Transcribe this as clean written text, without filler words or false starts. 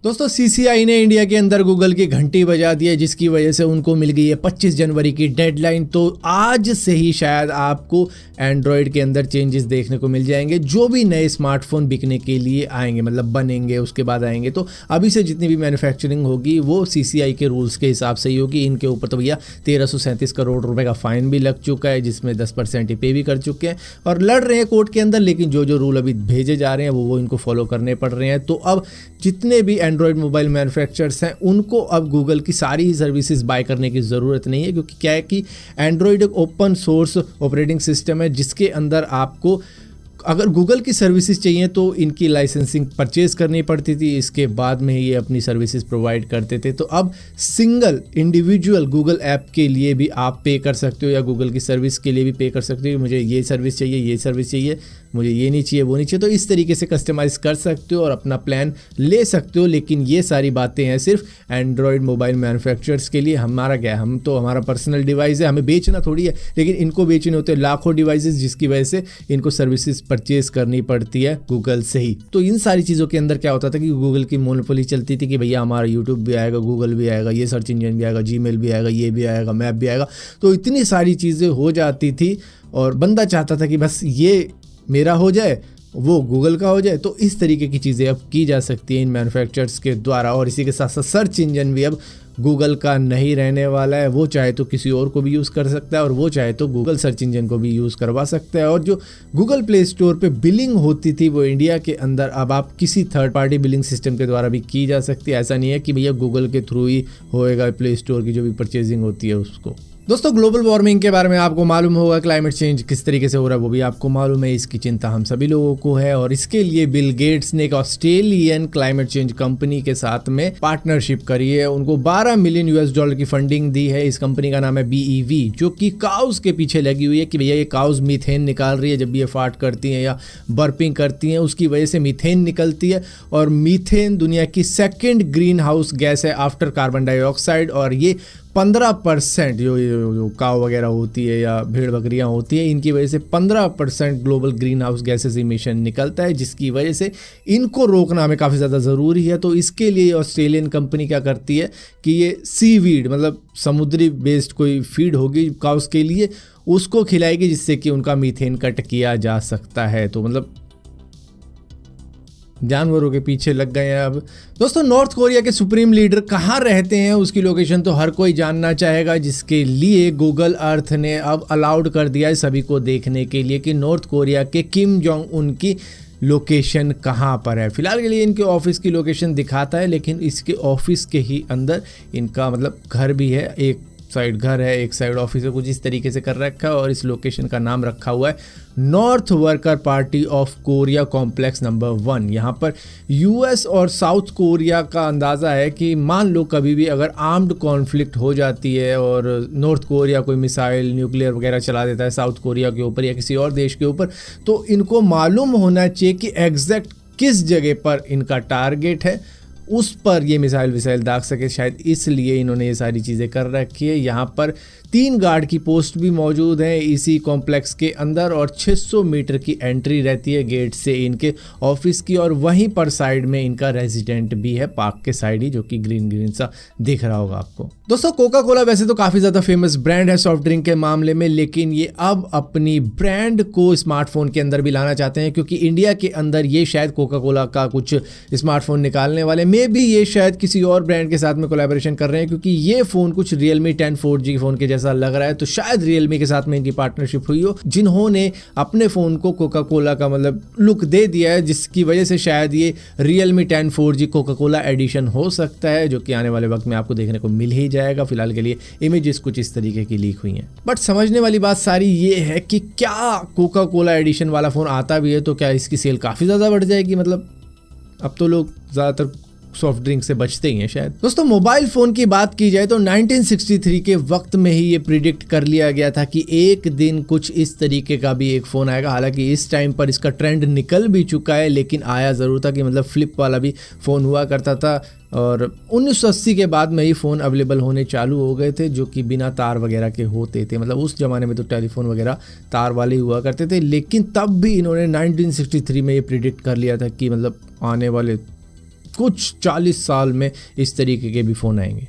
दोस्तों सीसीआई ने इंडिया के अंदर गूगल की घंटी बजा दी है, जिसकी वजह से उनको मिल गई है 25 जनवरी की डेडलाइन। तो आज से ही शायद आपको एंड्रॉयड के अंदर चेंजेस देखने को मिल जाएंगे। जो भी नए स्मार्टफोन बिकने के लिए आएंगे, मतलब बनेंगे उसके बाद आएंगे, तो अभी से जितनी भी मैन्युफैक्चरिंग होगी वो सीसीआई के रूल्स के हिसाब से ही होगी। इनके ऊपर तो भैया 1337 करोड़ रुपए का फाइन भी लग चुका है, जिसमें 10% ही पे भी कर चुके हैं और लड़ रहे हैं कोर्ट के अंदर। लेकिन जो जो रूल अभी भेजे जा रहे हैं वो इनको फॉलो करने पड़ रहे हैं। तो अब जितने भी एंड्रॉयड मोबाइल मैन्युफैक्चरर्स हैं उनको अब गूगल की सारी ही सर्विसेज बाय करने की ज़रूरत नहीं है, क्योंकि क्या है कि एंड्रॉयड एक ओपन सोर्स ऑपरेटिंग सिस्टम है, जिसके अंदर आपको अगर गूगल की सर्विसेज चाहिए तो इनकी लाइसेंसिंग परचेज करनी पड़ती थी, इसके बाद में ये अपनी सर्विसेज प्रोवाइड करते थे। तो अब सिंगल इंडिविजुअल गूगल ऐप के लिए भी आप पे कर सकते हो या गूगल की सर्विस के लिए भी पे कर सकते हो। मुझे ये सर्विस चाहिए, ये सर्विस चाहिए, मुझे ये नहीं चाहिए, वो नहीं चाहिए। तो इस तरीके से कस्टमाइज़ कर सकते हो और अपना प्लान ले सकते हो। लेकिन ये सारी बातें हैं सिर्फ एंड्रॉयड मोबाइल मैन्युफैक्चरर्स के लिए। हमारा क्या है, हम तो हमारा पर्सनल डिवाइस है, हमें बेचना थोड़ी है, लेकिन इनको बेचने होते हैं लाखों डिवाइसेस, जिसकी वजह से इनको सर्विसेज परचेज करनी पड़ती है गूगल से ही। तो इन सारी चीज़ों के अंदर क्या होता था कि गूगल की मोनोपोली चलती थी कि भैया हमारा यूट्यूब भी आएगा, गूगल भी आएगा, ये सर्च इंजन भी आएगा, जीमेल भी आएगा, ये भी आएगा, मैप भी आएगा। तो इतनी सारी चीज़ें हो जाती थी और बंदा चाहता था कि बस ये मेरा हो जाए, वो गूगल का हो जाए। तो इस तरीके की चीज़ें अब की जा सकती हैं इन मैन्युफैक्चरर्स के द्वारा। और इसी के साथ साथ सर्च इंजन भी अब गूगल का नहीं रहने वाला है। वो चाहे तो किसी और को भी यूज़ कर सकता है और वो चाहे तो गूगल सर्च इंजन को भी यूज़ करवा सकता है। और जो गूगल प्ले स्टोर पे बिलिंग होती थी वो इंडिया के अंदर अब आप किसी थर्ड पार्टी बिलिंग सिस्टम के द्वारा भी की जा सकती है। ऐसा नहीं है कि भैया गूगल के थ्रू ही होएगा प्ले स्टोर की जो भी परचेजिंग होती है उसको। दोस्तों ग्लोबल वार्मिंग के बारे में आपको मालूम होगा, क्लाइमेट चेंज किस तरीके से हो रहा है वो भी आपको मालूम है। इसकी चिंता हम सभी लोगों को है और इसके लिए बिल गेट्स ने एक ऑस्ट्रेलियन क्लाइमेट चेंज कंपनी के साथ में पार्टनरशिप करी है। उनको $12 मिलियन की फंडिंग दी है। इस कंपनी का नाम है BEV, जो कि काउस के पीछे लगी हुई है कि भैया ये काउस मीथेन निकाल रही है। जब ये फार्ट करती हैं या बर्पिंग करती हैं उसकी वजह से मीथेन निकलती है और मीथेन दुनिया की सेकेंड ग्रीन हाउस गैस है आफ्टर कार्बन डाइऑक्साइड। और ये 15% जो काव वगैरह होती है या भेड़ बकरियां होती है, इनकी वजह से 15% global green house gases emission निकलता है, जिसकी वजह से इनको रोकना हमें काफ़ी ज़्यादा ज़रूरी है। तो इसके लिए ऑस्ट्रेलियन कंपनी क्या करती है कि ये सीवीड, मतलब समुद्री बेस्ड कोई फीड होगी काउस के लिए, उसको खिलाएगी, जिससे कि उनका मीथेन कट किया जा सकता है। तो मतलब जानवरों के पीछे लग गए हैं अब। दोस्तों नॉर्थ कोरिया के सुप्रीम लीडर कहाँ रहते हैं उसकी लोकेशन तो हर कोई जानना चाहेगा, जिसके लिए गूगल अर्थ ने अब अलाउड कर दिया है सभी को देखने के लिए कि नॉर्थ कोरिया के किम जोंग उन की लोकेशन कहाँ पर है। फिलहाल के लिए इनके ऑफिस की लोकेशन दिखाता है, लेकिन इसके ऑफिस के ही अंदर इनका मतलब घर भी है। एक साइड घर है, एक साइड ऑफिस है, कुछ इस तरीके से कर रखा है। और इस लोकेशन का नाम रखा हुआ है north worker party of Korea complex number 1। यहाँ पर यूएस और साउथ कोरिया का अंदाज़ा है कि मान लो कभी भी अगर आर्म्ड कॉन्फ्लिक्ट हो जाती है और नॉर्थ कोरिया कोई मिसाइल न्यूक्लियर वगैरह चला देता है साउथ कोरिया के ऊपर या किसी और देश के ऊपर, तो इनको मालूम होना चाहिए कि एग्जैक्ट किस जगह पर इनका टारगेट है, उस पर ये मिसाइल दाग सके। शायद इसलिए इन्होंने ये सारी चीज़ें कर रखी है। यहाँ पर 3 गार्ड की पोस्ट भी मौजूद हैं इसी कॉम्प्लेक्स के अंदर और 600 मीटर की एंट्री रहती है गेट से इनके ऑफिस की। और वहीं पर साइड में इनका रेजिडेंट भी है, पार्क के साइड ही, जो कि ग्रीन ग्रीन सा दिख रहा होगा आपको। दोस्तों कोका कोला वैसे तो काफ़ी ज़्यादा फेमस ब्रांड है सॉफ्ट ड्रिंक के मामले में, लेकिन ये अब अपनी ब्रांड को स्मार्टफोन के अंदर भी लाना चाहते हैं, क्योंकि इंडिया के अंदर ये शायद कोका कोला का कुछ स्मार्टफोन निकालने वाले में भी ये शायद किसी और ब्रांड के साथ में कोलैबोरेशन कर रहे हैं, क्योंकि ये फ़ोन कुछ Realme 10 4G फ़ोन के जैसा लग रहा है। तो शायद Realme के साथ में इनकी पार्टनरशिप हुई हो, जिन्होंने अपने फ़ोन को कोका कोला का मतलब लुक दे दिया है, जिसकी वजह से शायद ये Realme 10 4G Coca Cola addition हो सकता है, जो कि आने वाले वक्त में आपको देखने को मिल ही जाएगा। फिलहाल के लिए इमेजेस कुछ इस तरीके की लीक हुई हैं, बट समझने वाली बात सारी ये है कि क्या कोका कोला एडिशन वाला फ़ोन आता भी है तो क्या इसकी सेल काफ़ी ज़्यादा बढ़ जाएगी। मतलब अब तो लोग ज़्यादातर सॉफ्ट ड्रिंक से बचते ही हैं शायद। दोस्तों मोबाइल फोन की बात की जाए तो 1963 के वक्त में ही ये प्रिडिक्ट कर लिया गया था कि एक दिन कुछ इस तरीके का भी एक फ़ोन आएगा। हालांकि इस टाइम पर इसका ट्रेंड निकल भी चुका है, लेकिन आया ज़रूर था कि मतलब फ्लिप वाला भी फ़ोन हुआ करता था। और 1980 के बाद में ही फ़ोन अवेलेबल होने चालू हो गए थे, जो कि बिना तार वगैरह के होते थे। मतलब उस ज़माने में तो टेलीफोन वगैरह तार वाले हुआ करते थे, लेकिन तब भी इन्होंने 1963 में ये प्रिडिक्ट कर लिया था कि मतलब आने वाले कुछ 40 साल में इस तरीके के भी फ़ोन आएंगे।